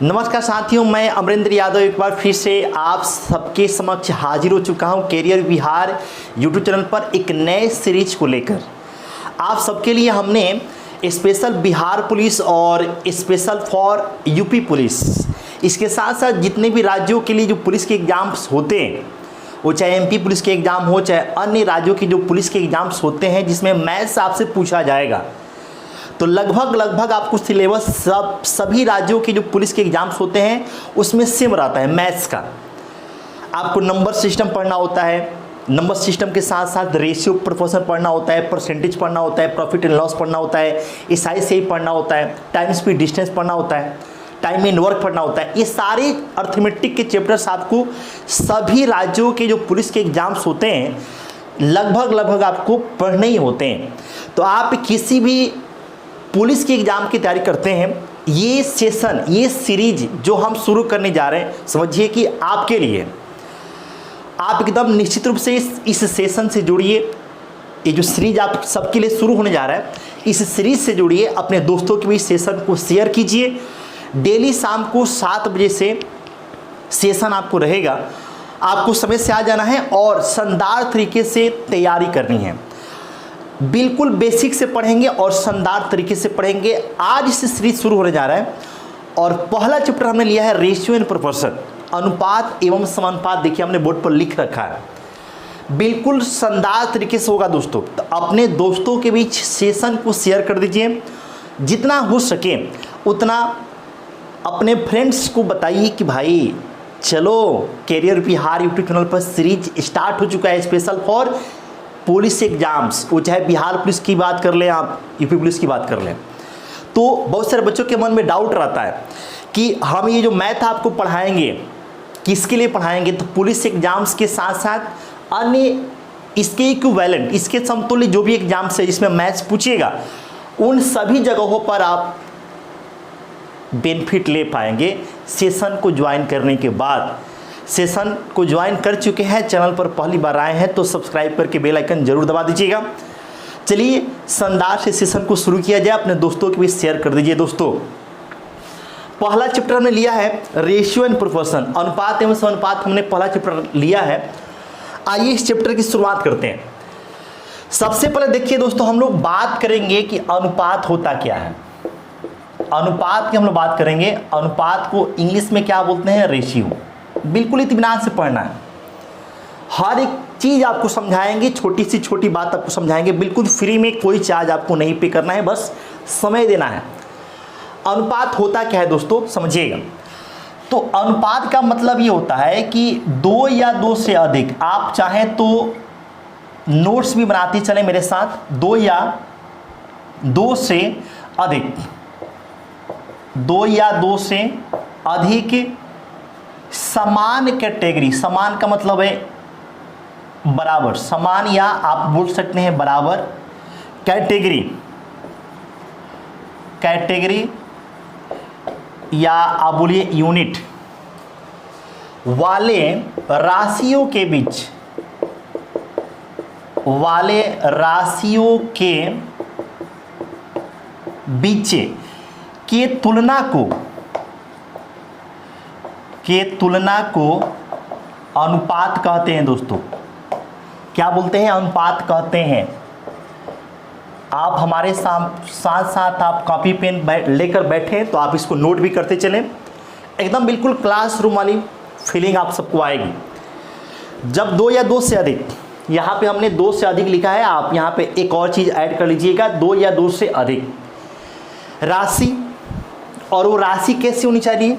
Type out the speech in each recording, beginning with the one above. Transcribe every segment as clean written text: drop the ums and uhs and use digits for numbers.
नमस्कार साथियों, मैं अमरेंद्र यादव एक बार फिर से आप सबके समक्ष हाजिर हो चुका हूं कैरियर बिहार यूट्यूब चैनल पर एक नए सीरीज को लेकर। आप सबके लिए हमने स्पेशल बिहार पुलिस और स्पेशल फॉर यूपी पुलिस, इसके साथ साथ जितने भी राज्यों के लिए जो पुलिस के एग्ज़ाम्स होते हैं, वो चाहे एमपी पुलिस के एग्ज़ाम हो चाहे अन्य राज्यों की जो पुलिस के एग्ज़ाम्स होते हैं जिसमें मैथ्स आपसे पूछा जाएगा, तो लगभग आपको सिलेबस सभी राज्यों के जो पुलिस के एग्ज़ाम्स होते हैं उसमें सेम रहता है। मैथ्स का आपको नंबर सिस्टम पढ़ना होता है, नंबर सिस्टम के साथ साथ रेशियो प्रोपोर्शन पढ़ना होता है, परसेंटेज पढ़ना होता है, प्रॉफिट एंड लॉस पढ़ना होता है, एसआई से पढ़ना होता है, टाइम स्पीड डिस्टेंस पढ़ना होता है, टाइम इन वर्क पढ़ना होता है। ये सारे अर्थमेटिक के चैप्टर्स आपको सभी राज्यों के जो पुलिस के एग्ज़ाम्स होते हैं लगभग आपको पढ़ने ही होते हैं। तो आप किसी भी पुलिस के एग्ज़ाम की तैयारी करते हैं, ये सेशन, ये सीरीज जो हम शुरू करने जा रहे हैं, समझिए कि आपके लिए आप एकदम निश्चित रूप से इस सेशन से जुड़िए। ये जो सीरीज आप सबके लिए शुरू होने जा रहा है, इस सीरीज से जुड़िए, अपने दोस्तों के बीच सेशन को शेयर कीजिए। डेली शाम को 7 बजे से सेशन आपको रहेगा, आपको समय से आ जाना है और शानदार तरीके से तैयारी करनी है। बिल्कुल बेसिक से पढ़ेंगे और शानदार तरीके से पढ़ेंगे। आज से सीरीज शुरू होने जा रहा है और पहला चैप्टर हमने लिया है रेशियो एंड प्रोपोर्शन, अनुपात एवं समानुपात। देखिए हमने बोर्ड पर लिख रखा है, बिल्कुल शानदार तरीके से होगा दोस्तों। तो अपने दोस्तों के बीच सेशन को शेयर कर दीजिए, जितना हो सके उतना अपने फ्रेंड्स को बताइए कि भाई चलो कैरियर बिहार यूट्यूब चैनल पर सीरीज स्टार्ट हो चुका है स्पेशल फॉर पुलिस एग्जाम्स। वो चाहे बिहार पुलिस की बात कर लें, आप यूपी पुलिस की बात कर लें, तो बहुत सारे बच्चों के मन में डाउट रहता है कि हम ये जो मैथ आपको पढ़ाएंगे किसके लिए पढ़ाएंगे। तो पुलिस एग्जाम्स के साथ साथ अन्य इसके इक्विवेलेंट, इसके समतुल्य जो भी एग्जाम्स है जिसमें मैथ्स पूछेगा, उन सभी जगहों पर आप बेनिफिट ले पाएंगे सेशन को ज्वाइन करने के बाद। सेशन को ज्वाइन कर चुके हैं, चैनल पर पहली बार आए हैं तो सब्सक्राइब करके बेल आइकन जरूर दबा दीजिएगा। चलिए शानदार से सेशन को शुरू किया जाए, अपने दोस्तों के बीच शेयर कर दीजिए। दोस्तों पहला चैप्टर हमने लिया है रेशियो एंड प्रोपोर्शन, अनुपात एवं समानुपात हमने पहला चैप्टर लिया है। आइए इस चैप्टर की शुरुआत करते हैं। सबसे पहले देखिए दोस्तों, हम लोग बात करेंगे कि अनुपात होता क्या है। अनुपात की हम लोग बात करेंगे। अनुपात को इंग्लिश में क्या बोलते हैं? रेशियो। बिल्कुल इत्मीनान से पढ़ना है, हर एक चीज़ आपको समझाएंगे, छोटी से छोटी बात आपको समझाएंगे, बिल्कुल फ्री में, कोई चार्ज आपको नहीं पे करना है, बस समय देना है। अनुपात होता क्या है दोस्तों, समझिएगा। तो अनुपात का मतलब ये होता है कि 2 या 2 से अधिक, आप चाहें तो नोट्स भी बनाते चले मेरे साथ, 2 या 2 से अधिक, 2 या 2 से अधिक समान कैटेगरी, समान का मतलब है बराबर, समान या आप बोल सकते हैं बराबर कैटेगरी, कैटेगरी या आप बोलिए यूनिट वाले राशियों के बीच, वाले राशियों के बीच के तुलना को अनुपात कहते हैं दोस्तों। क्या बोलते हैं? अनुपात कहते हैं। आप हमारे साथ साथ आप कॉपी पेन लेकर बैठे तो आप इसको नोट भी करते चलें, एकदम बिल्कुल क्लासरूम वाली फीलिंग आप सबको आएगी। जब 2 या 2 से अधिक, यहाँ पे हमने 2 से अधिक लिखा है, आप यहाँ पे एक और चीज़ ऐड कर लीजिएगा, 2 या 2 से अधिक राशि। और वो राशि कैसी होनी चाहिए?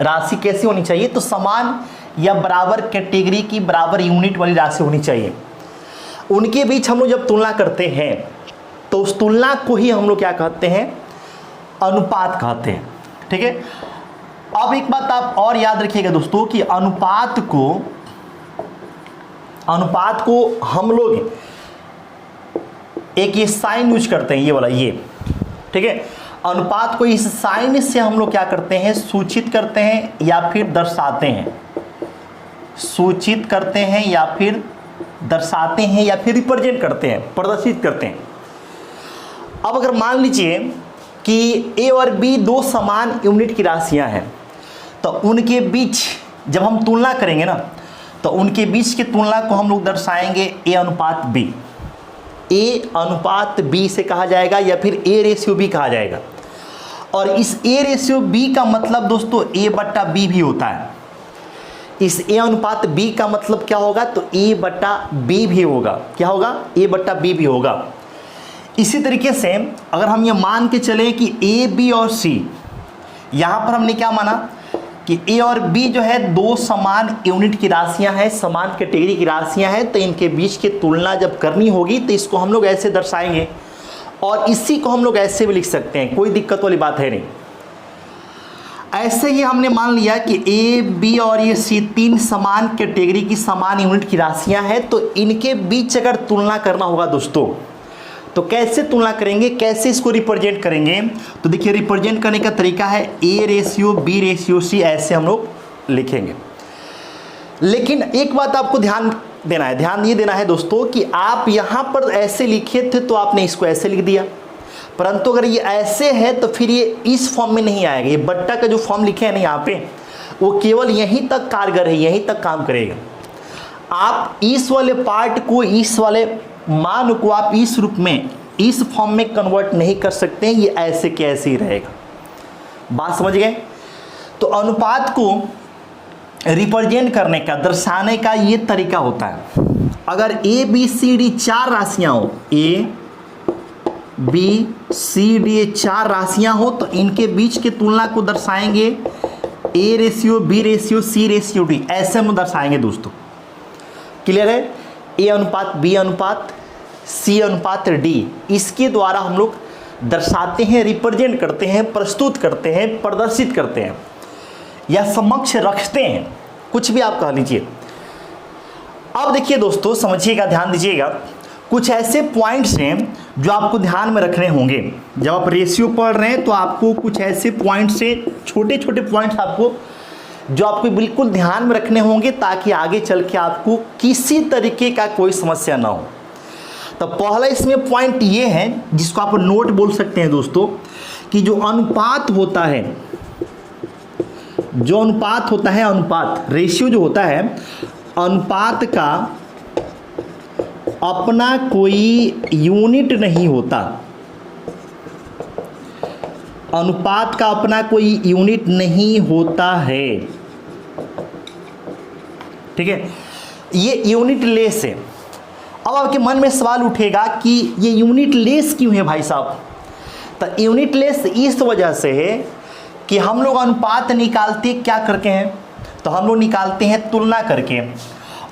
राशि कैसी होनी चाहिए? तो समान या बराबर कैटेगरी की, बराबर यूनिट वाली राशि होनी चाहिए। उनके बीच हम लोग जब तुलना करते हैं तो उस तुलना को ही हम लोग क्या कहते हैं? अनुपात कहते हैं। ठीक है। अब एक बात आप और याद रखिएगा दोस्तों कि अनुपात को हम लोग एक ये साइन यूज करते हैं, ये वाला, ये, ठीक है। अनुपात को इस साइन से हम लोग क्या करते हैं? सूचित करते हैं या फिर दर्शाते हैं, सूचित करते हैं या फिर दर्शाते हैं या फिर रिप्रेजेंट करते हैं, प्रदर्शित करते हैं। अब अगर मान लीजिए कि ए और बी दो समान यूनिट की राशियां हैं, तो उनके बीच जब हम तुलना करेंगे ना, तो उनके बीच की तुलना को हम लोग दर्शाएंगे ए अनुपात बी। ए अनुपात बी से कहा जाएगा या फिर ए रेशियो बी कहा जाएगा। और इस ए रेशियो बी का मतलब दोस्तों ए बट्टा बी भी होता है। इस ए अनुपात बी का मतलब क्या होगा, तो ए बट्टा बी भी होगा। क्या होगा, ए बट्टा बी भी होगा। इसी तरीके से अगर हम ये मान के चलें कि ए बी और सी, यहाँ पर हमने क्या माना कि ए और बी जो है दो समान यूनिट की राशियां हैं, समान कैटेगरी की राशियां हैं, तो इनके बीच की तुलना जब करनी होगी तो इसको हम लोग ऐसे दर्शाएंगे, और इसी को हम लोग ऐसे भी लिख सकते हैं, कोई दिक्कत वाली बात है नहीं। ऐसे ही हमने मान लिया कि ए बी और ये सी तीन समान कैटेगरी की समान यूनिट की राशियां हैं, तो इनके बीच अगर तुलना करना होगा दोस्तों, तो कैसे तुलना करेंगे, कैसे इसको रिप्रेजेंट करेंगे, तो देखिए रिप्रेजेंट करने का तरीका है A ratio B ratio C, ऐसे हम लोग लिखेंगे। लेकिन एक बात आपको ध्यान देना है, ध्यान ये देना है दोस्तों कि आप यहाँ पर ऐसे लिखे थे तो आपने इसको ऐसे लिख दिया, परंतु अगर ये ऐसे है तो फिर ये इस फॉर्म में नहीं आएगा। ये बट्टा का जो फॉर्म लिखे हैं ना यहाँ पे, वो केवल यहीं तक कारगर है, यहीं तक काम करेगा। आप इस वाले पार्ट को, इस वाले मान को आप इस रूप में, इस फॉर्म में कन्वर्ट नहीं कर सकते हैं, ये ऐसे के ऐसे ही रहेगा। बात समझ गए? तो अनुपात को रिप्रेजेंट करने का, दर्शाने का ये तरीका होता है। अगर ए बी सी डी चार राशियां हो, ए बी सी डी ये चार राशियां हो, तो इनके बीच की तुलना को दर्शाएंगे A ratio B ratio C ratio D, ऐसे हम दर्शाएंगे दोस्तों। क्लियर है? ए अनुपात बी अनुपात सी अनुपात डी, इसके द्वारा हम लोग दर्शाते हैं, रिप्रेजेंट करते हैं, प्रस्तुत करते हैं, प्रदर्शित करते हैं या समक्ष रखते हैं, कुछ भी आप कह लीजिए। अब देखिए दोस्तों, समझिएगा, ध्यान दीजिएगा, कुछ ऐसे पॉइंट्स हैं जो आपको ध्यान में रखने होंगे। जब आप रेशियो पढ़ रहे हैं तो आपको कुछ ऐसे पॉइंट्स से, छोटे छोटे पॉइंट्स आपको, जो आपको बिल्कुल ध्यान में रखने होंगे, ताकि आगे चल के आपको किसी तरीके का कोई समस्या ना हो। तो पहला इसमें पॉइंट ये है, जिसको आप नोट बोल सकते हैं दोस्तों, कि जो अनुपात होता है, जो अनुपात होता है, अनुपात रेशियो जो होता है, अनुपात का अपना कोई यूनिट नहीं होता। अनुपात का अपना कोई यूनिट नहीं होता है, ठीक है? ये यूनिट लेस है। अब आपके मन में सवाल उठेगा कि ये यूनिट लेस क्यों है भाई साहब? तो यूनिट लेस इस वजह से है कि हम लोग अनुपात निकालते क्या करके हैं, तो हम लोग निकालते हैं तुलना करके।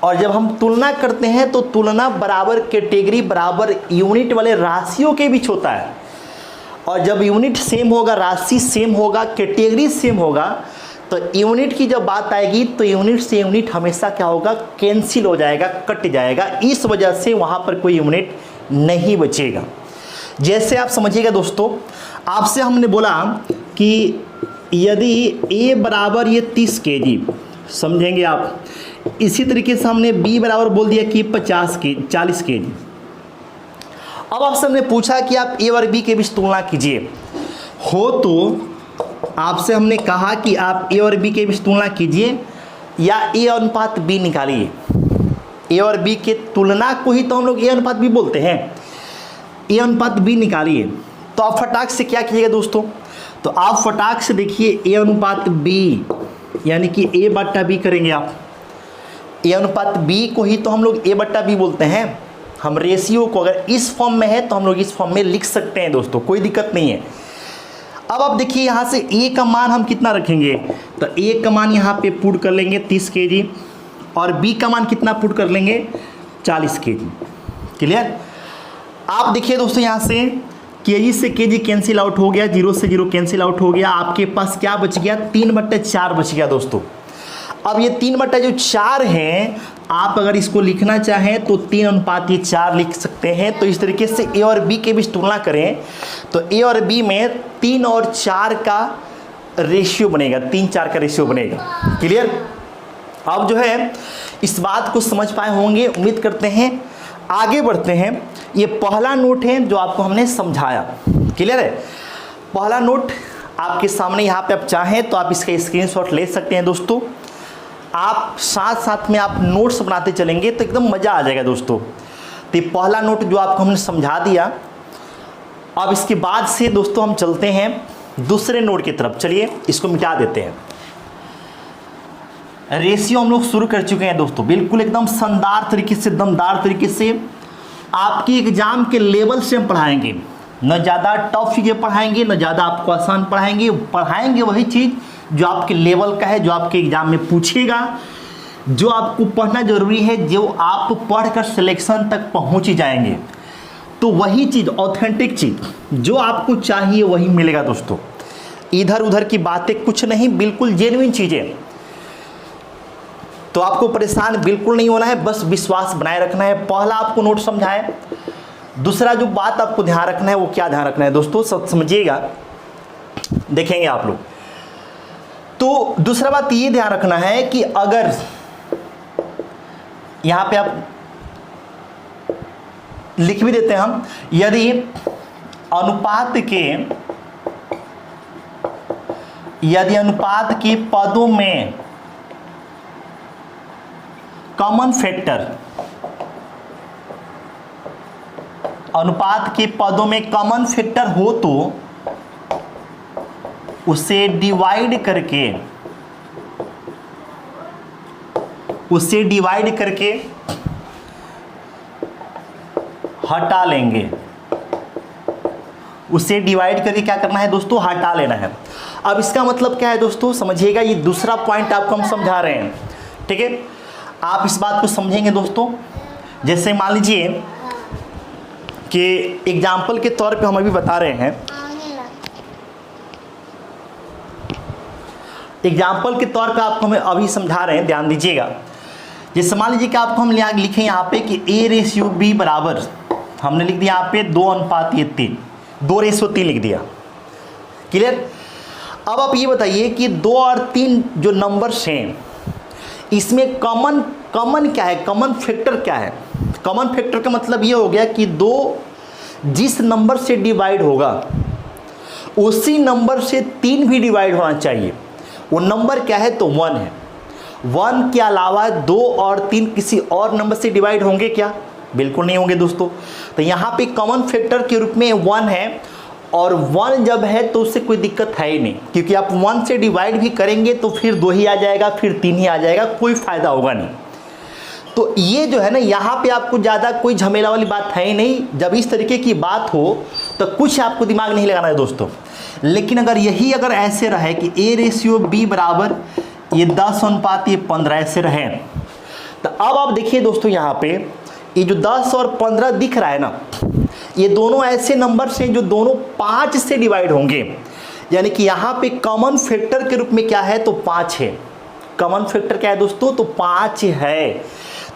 और जब हम तुलना करते हैं तो तुलना बराबर कैटेगरी, बराबर यूनिट वाले राशियों के बीच होता है। और जब यूनिट सेम होगा, राशि सेम होगा, कैटेगरी सेम होगा, तो यूनिट की जब बात आएगी तो यूनिट से यूनिट हमेशा क्या होगा, कैंसिल हो जाएगा, कट जाएगा। इस वजह से वहाँ पर कोई यूनिट नहीं बचेगा। जैसे आप समझिएगा दोस्तों, आपसे हमने बोला कि यदि ए बराबर ये 30 kg, समझेंगे आप। इसी तरीके से हमने बी बराबर बोल दिया कि 40 kg। अब आपसे हमने पूछा कि आप ए और बी के बीच तुलना कीजिए, हो तो आपसे हमने कहा कि आप ए और बी के बीच तुलना कीजिए या ए अनुपात बी निकालिए। ए और बी के तुलना को ही तो हम लोग ए अनुपात बी बोलते हैं। ए अनुपात बी निकालिए, तो आप फटाक से क्या कीजिएगा दोस्तों, तो आप फटाक से देखिए ए अनुपात बी, यानी कि ए बट्टा बी करेंगे आप। ए अनुपात बी को ही तो हम लोग ए बट्टा बी बोलते हैं। हम रेशियो को अगर इस फॉर्म में है तो हम लोग इस फॉर्म में लिख सकते हैं दोस्तों, कोई दिक्कत नहीं है। अब आप देखिए यहाँ से ए का मान हम कितना रखेंगे, तो ए का मान यहाँ पे पुट कर लेंगे 30 kg, और बी का मान कितना पुट कर लेंगे, 40 kg। क्लियर? आप देखिए दोस्तों, यहाँ से केजी से केजी कैंसिल आउट हो गया, 0 से 0 कैंसिल आउट हो गया। आपके पास क्या बच गया, 3/4 बच गया दोस्तों। अब ये 3/4 है, आप अगर इसको लिखना चाहें तो 3:4 लिख सकते हैं। तो इस तरीके से ए और बी के बीच तुलना करें तो ए और बी में 3 और 4 का रेशियो बनेगा, 3-4 का रेशियो बनेगा। क्लियर? अब जो है इस बात को समझ पाए होंगे, उम्मीद करते हैं। आगे बढ़ते हैं। ये पहला नोट है जो आपको हमने समझाया। क्लियर है? पहला नोट आपके सामने यहाँ पे आप चाहें तो आप इसका स्क्रीनशॉट ले सकते हैं दोस्तों। आप साथ साथ में आप नोट्स बनाते चलेंगे तो एकदम मज़ा आ जाएगा दोस्तों। तो ये पहला नोट जो आपको हमने समझा दिया। अब इसके बाद से दोस्तों हम चलते हैं दूसरे नोट की तरफ। चलिए इसको मिटा देते हैं। रेशियो हम लोग शुरू कर चुके हैं दोस्तों, बिल्कुल एकदम शानदार तरीके से, दमदार तरीके से आपकी एग्जाम के लेवल से हम पढ़ाएंगे। न ज़्यादा टफ चीज़ें पढ़ाएंगे, न ज़्यादा आपको आसान पढ़ाएंगे वही चीज़ जो आपके लेवल का है, जो आपके एग्जाम में पूछेगा, जो आपको पढ़ना जरूरी है, जो आप पढ़कर सिलेक्शन तक पहुँच ही जाएंगे। तो वही चीज़, ऑथेंटिक चीज़ जो आपको चाहिए वही मिलेगा दोस्तों। इधर उधर की बातें कुछ नहीं, बिल्कुल जेन्युइन चीज़ें। तो आपको परेशान बिल्कुल नहीं होना है, बस विश्वास बनाए रखना है। पहला आपको नोट समझाए। दूसरा जो बात आपको ध्यान रखना है वो क्या ध्यान रखना है दोस्तों, सब समझिएगा, देखेंगे आप लोग। तो दूसरा बात ये ध्यान रखना है कि अगर यहां पे आप लिख भी देते हैं हम, यदि अनुपात के पदों में कॉमन फैक्टर, अनुपात के पदों में कॉमन फैक्टर हो तो उसे डिवाइड करके हटा लेंगे। उसे डिवाइड करके क्या करना है दोस्तों, हटा लेना है। अब इसका मतलब क्या है दोस्तों, समझिएगा, ये दूसरा पॉइंट आपको हम समझा रहे हैं, ठीक है। आप इस बात को समझेंगे दोस्तों। जैसे मान लीजिए कि एग्जाम्पल के तौर पे हम अभी बता रहे हैं, एग्जाम्पल के तौर पे आपको हमें अभी समझा रहे हैं, ध्यान दीजिएगा। जैसे मान लीजिए कि आपको हम लिखें यहाँ पे कि A/B बराबर, हमने लिख दिया यहाँ पे 2:3, 2:3 लिख दिया, क्लियर। अब आप ये बताइए कि 2 और 3 जो नंबर्स हैं, इसमें कॉमन क्या है, कॉमन फैक्टर क्या है। कॉमन फैक्टर का मतलब ये हो गया कि 2 जिस नंबर से डिवाइड होगा उसी नंबर से 3 भी डिवाइड होना चाहिए। वो नंबर क्या है तो 1 है। 1 के अलावा 2 और 3 किसी और नंबर से डिवाइड होंगे क्या, बिल्कुल नहीं होंगे दोस्तों। तो यहाँ पे कॉमन फैक्टर के रूप में 1 है, और 1 जब है तो उससे कोई दिक्कत है ही नहीं, क्योंकि आप 1 से डिवाइड भी करेंगे तो फिर 2 ही आ जाएगा, फिर 3 ही आ जाएगा, कोई फ़ायदा होगा नहीं। तो ये जो है ना, यहाँ पे आपको ज़्यादा कोई झमेला वाली बात है ही नहीं। जब इस तरीके की बात हो तो कुछ आपको दिमाग नहीं लगाना है दोस्तों। लेकिन अगर ऐसे रहे कि A/B बराबर ये 10:15 ऐसे रहे, तो अब आप देखिए दोस्तों, यहाँ पे ये जो 10 और 15 दिख रहा है ना, ये दोनों ऐसे नंबर्स हैं जो दोनों 5 से डिवाइड होंगे। यानी कि यहाँ पे कॉमन फैक्टर के रूप में क्या है तो 5 है। कॉमन फैक्टर क्या है दोस्तों तो 5 है।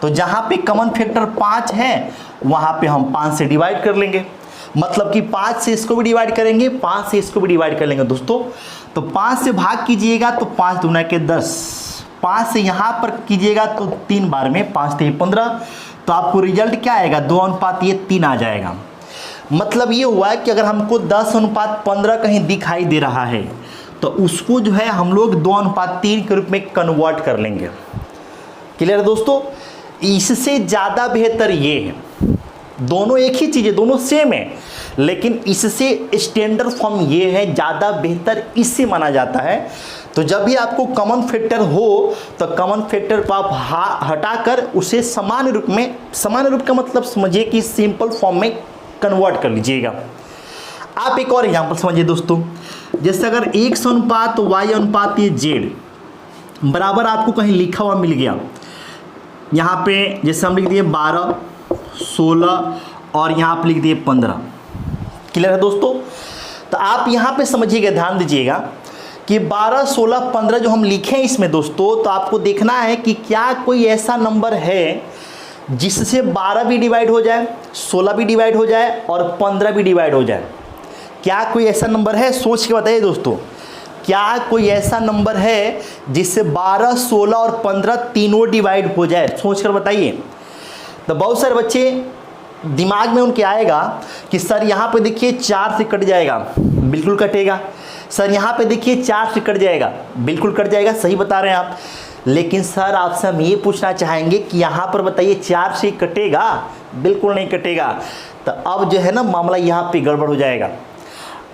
तो जहाँ पे कॉमन फैक्टर 5 है वहाँ पे हम 5 से डिवाइड कर लेंगे। मतलब कि 5 से इसको भी डिवाइड करेंगे, 5 से इसको भी डिवाइड कर लेंगे दोस्तों। तो 5 से भाग कीजिएगा तो 5 दूना के 10, 5 से यहाँ पर कीजिएगा तो 3 बार में 5 3 15, तो आपको रिजल्ट क्या आएगा 2:3 आ जाएगा। मतलब ये हुआ है कि अगर हमको 10:15 कहीं दिखाई दे रहा है तो उसको जो है हम लोग 2:3 के रूप में कन्वर्ट कर लेंगे। क्लियर है दोस्तों। इससे ज़्यादा बेहतर ये है, दोनों एक ही चीज़ है, दोनों सेम है, लेकिन इससे स्टैंडर्ड फॉर्म ये है, ज़्यादा बेहतर इससे माना जाता है। तो जब भी आपको कॉमन फैक्टर हो तो कॉमन फैक्टर को आप हटाकर उसे समान रूप में, समान रूप का मतलब समझिए कि सिंपल फॉर्म में कन्वर्ट कर लीजिएगा। आप एक और एग्जांपल समझिए दोस्तों। जैसे अगर X/Y/Z बराबर आपको कहीं लिखा हुआ मिल गया, यहाँ पे जैसे हम लिख दिए 12, 16 और यहाँ पे लिख दिए 15। क्लियर है दोस्तों। तो आप यहाँ पे समझिएगा, ध्यान दीजिएगा कि 12, 16, 15 जो हम लिखे इसमें दोस्तों, तो आपको देखना है कि क्या कोई ऐसा नंबर है जिससे 12 भी डिवाइड हो जाए, 16 भी डिवाइड हो जाए और 15 भी डिवाइड हो जाए। क्या कोई ऐसा नंबर है, सोच के बताइए दोस्तों, क्या कोई ऐसा नंबर है जिससे 12, 16 और 15 तीनों डिवाइड हो जाए, सोच कर बताइए। तो बहुत सारे बच्चे दिमाग में उनके आएगा कि सर यहाँ पे देखिए 4 से कट जाएगा, बिल्कुल कटेगा। सर यहाँ पे देखिए 4 से कट जाएगा, बिल्कुल कट जाएगा, सही बता रहे हैं आप। लेकिन सर आपसे हम ये पूछना चाहेंगे कि यहाँ पर बताइए 4 से कटेगा, बिल्कुल नहीं कटेगा। तो अब जो है ना मामला यहाँ पे गड़बड़ हो जाएगा।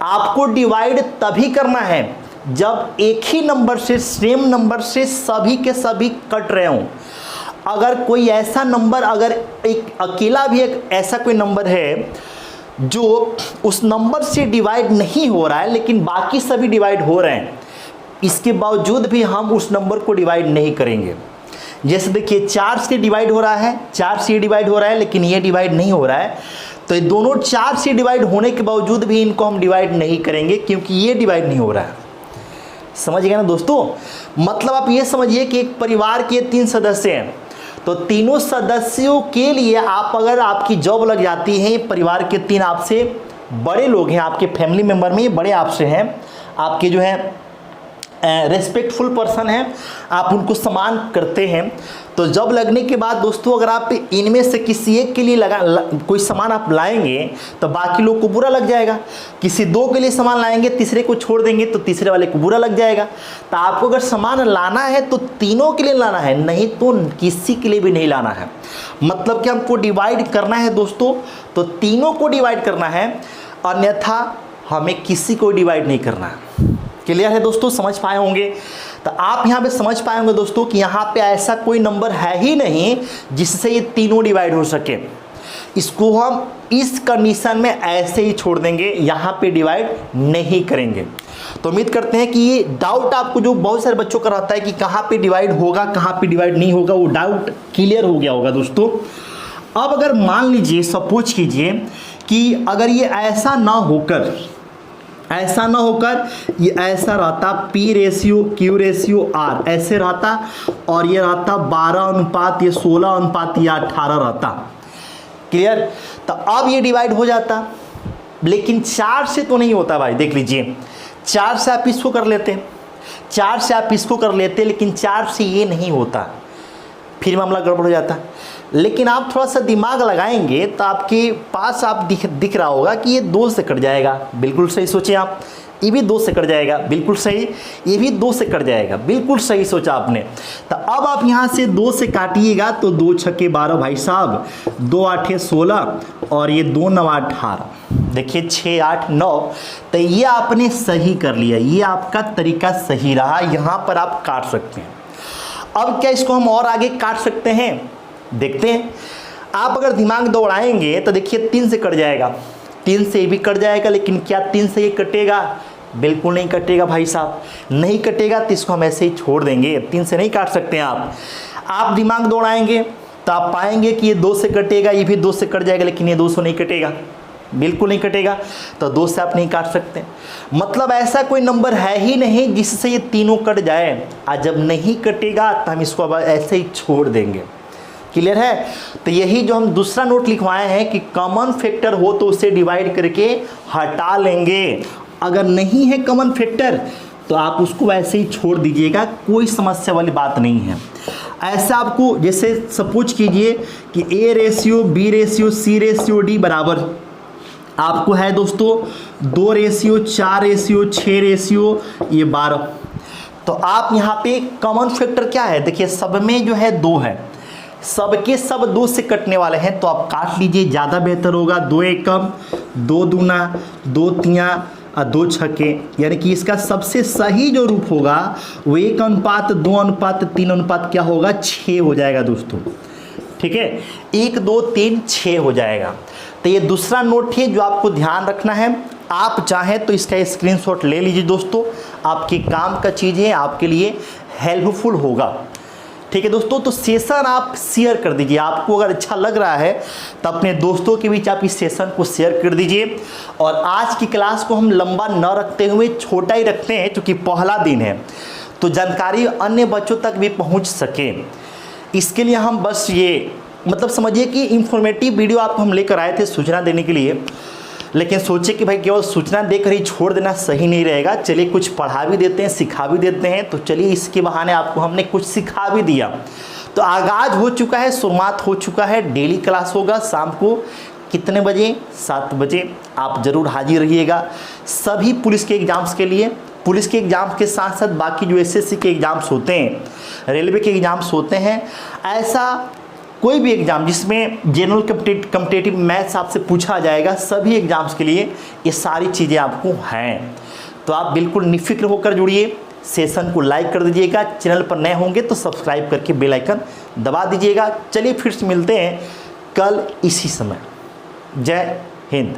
आपको डिवाइड तभी करना है जब एक ही नंबर से, सेम नंबर से सभी के सभी कट रहे हों। अगर कोई ऐसा नंबर, अगर एक अकेला भी एक ऐसा कोई नंबर है जो उस नंबर से डिवाइड नहीं हो रहा है लेकिन बाकी सभी डिवाइड हो रहे हैं, इसके बावजूद भी हम उस नंबर को डिवाइड नहीं करेंगे। जैसे देखिए 4 से डिवाइड हो रहा है, 4 से डिवाइड हो रहा है लेकिन ये डिवाइड नहीं हो रहा है, तो ये दोनों 4 से डिवाइड होने के बावजूद भी इनको हम डिवाइड नहीं करेंगे क्योंकि ये डिवाइड नहीं हो रहा है। समझ गए ना दोस्तों? मतलब आप ये समझिए कि एक परिवार के 3 सदस्य हैं, तो तीनों सदस्यों के लिए आप, अगर आपकी जॉब लग जाती है, परिवार के 3 आपसे बड़े लोग हैं, आपके फैमिली मेंबर में ये बड़े आपसे हैं, आपके जो है रेस्पेक्टफुल पर्सन है, आप उनको सम्मान करते हैं, तो जॉब लगने के बाद दोस्तों अगर आप इनमें से किसी एक के लिए कोई सामान आप लाएंगे तो बाकी लोग को बुरा लग जाएगा। किसी 2 के लिए सामान लाएंगे, तीसरे को छोड़ देंगे तो तीसरे वाले को बुरा लग जाएगा। तो आपको अगर सामान लाना है तो तीनों के लिए लाना है, नहीं तो किसी के लिए भी नहीं लाना है। मतलब कि हमको डिवाइड करना है दोस्तों, तो तीनों को डिवाइड करना है, अन्यथा हमें किसी को डिवाइड नहीं करना है। क्लियर है दोस्तों? समझ पाए होंगे। तो आप यहाँ पे समझ पाए होंगे दोस्तों कि यहाँ पे ऐसा कोई नंबर है ही नहीं जिससे ये तीनों डिवाइड हो सके। इसको हम इस कंडीशन में ऐसे ही छोड़ देंगे, यहाँ पे डिवाइड नहीं करेंगे। तो उम्मीद करते हैं कि ये डाउट आपको जो बहुत सारे बच्चों का रहता है कि कहाँ पे डिवाइड होगा, कहाँ पे डिवाइड नहीं होगा, वो डाउट क्लियर हो गया होगा दोस्तों। अब अगर मान लीजिए, सपोज कीजिए कि अगर ये ऐसा ना होकर ये ऐसा रहता, P ratio Q ratio R ऐसे रहता, और ये रहता 12 अनुपात, ये 16 अनुपात, ये 18 रहता। क्लियर? तो अब ये डिवाइड हो जाता, लेकिन 4 से तो नहीं होता भाई। देख लीजिए, 4 से आप इसको कर लेते, 4 से आप इसको कर लेते, लेकिन 4 से ये नहीं होता, फिर मामला गड़बड़ हो जाता। लेकिन आप थोड़ा सा दिमाग लगाएंगे तो आपके पास आप दिख रहा होगा कि ये 2 से कट जाएगा, बिल्कुल सही सोचे आप। ये भी 2 से कट जाएगा, बिल्कुल सही। ये भी 2 से कट जाएगा, बिल्कुल सही सोचा आपने। तो अब आप यहाँ से 2 से काटिएगा तो 2 छक्के 12 भाई साहब, 2 8 16 और ये 2 9 18, देखिए 6 8 9। तो ये आपने सही कर लिया, ये आपका तरीका सही रहा, यहाँ पर आप काट सकते हैं। अब क्या इसको हम और आगे काट सकते हैं? देखते हैं। आप अगर दिमाग दौड़ाएंगे तो देखिए 3 से कट जाएगा, 3 से भी कट जाएगा, लेकिन क्या 3 से ये कटेगा? बिल्कुल नहीं कटेगा भाई साहब, नहीं कटेगा। तो इसको हम ऐसे ही छोड़ देंगे, 3 से नहीं काट सकते हैं आप दिमाग दौड़ाएंगे तो आप पाएंगे कि ये 2 से कटेगा, ये भी 2 से कट जाएगा, लेकिन ये 2 से नहीं कटेगा, बिल्कुल नहीं कटेगा। तो 2 से आप नहीं काट सकते। मतलब ऐसा कोई नंबर है ही नहीं जिससे ये तीनों कट जाए, और जब नहीं कटेगा तो हम इसको अब ऐसे ही छोड़ देंगे। क्लियर है? तो यही जो हम दूसरा नोट लिखवाए हैं कि कॉमन फैक्टर हो तो उसे डिवाइड करके हटा लेंगे, अगर नहीं है कॉमन फैक्टर तो आप उसको ऐसे ही छोड़ दीजिएगा, कोई समस्या वाली बात नहीं है। ऐसा आपको, जैसे सपोज कीजिए कि A ratio B ratio C ratio D बराबर आपको है दोस्तों 2 रेशियो 4 रेशियो 6 रेशियो ये 12। तो आप यहाँ पे कॉमन फैक्टर क्या है? देखिए सब में जो है 2 है, सबके सब 2 से कटने वाले हैं, तो आप काट लीजिए, ज़्यादा बेहतर होगा। 2 एकम 2 दूना 2 तिया और 2 छक्के, यानी कि इसका सबसे सही जो रूप होगा वो 1 अनुपात 2 अनुपात 3 अनुपात क्या होगा? 6 हो जाएगा दोस्तों। ठीक है, 1 2 3 6 हो जाएगा। तो ये दूसरा नोट है जो आपको ध्यान रखना है। आप चाहें तो इसका स्क्रीनशॉट ले लीजिए दोस्तों, आपके काम का चीज़ है, आपके लिए हेल्पफुल होगा। ठीक है दोस्तों, तो सेशन आप शेयर कर दीजिए। आपको अगर अच्छा लग रहा है तो अपने दोस्तों के बीच आप इस सेशन को शेयर कर दीजिए। और आज की क्लास को हम लंबा न रखते हुए छोटा ही रखते हैं, क्योंकि पहला दिन है तो जानकारी अन्य बच्चों तक भी पहुंच सके। इसके लिए हम बस ये मतलब समझिए कि इंफॉर्मेटिव वीडियो आपको हम लेकर आए थे सूचना देने के लिए, लेकिन सोचे कि भाई केवल सूचना देकर ही छोड़ देना सही नहीं रहेगा। चलिए कुछ पढ़ा भी देते हैं, सिखा भी देते हैं। तो चलिए इसके बहाने आपको हमने कुछ सिखा भी दिया। तो आगाज़ हो चुका है, शुरुआत हो चुका है। डेली क्लास होगा शाम को कितने बजे? 7 बजे आप ज़रूर हाजिर रहिएगा। सभी पुलिस के एग्ज़ाम्स के लिए, पुलिस के एग्ज़ाम्स के साथ साथ बाकी जो एसएससी के एग्ज़ाम्स होते हैं, रेलवे के एग्ज़ाम्स होते हैं, ऐसा कोई भी एग्ज़ाम जिसमें जनरल कम्पिटिटिव मैथ्स आपसे पूछा जाएगा, सभी एग्ज़ाम्स के लिए ये सारी चीज़ें आपको हैं। तो आप बिल्कुल निफ़िक्र होकर जुड़िए। सेशन को लाइक कर दीजिएगा, चैनल पर नए होंगे तो सब्सक्राइब करके बेल आइकन दबा दीजिएगा। चलिए फिर से मिलते हैं कल इसी समय। जय हिंद।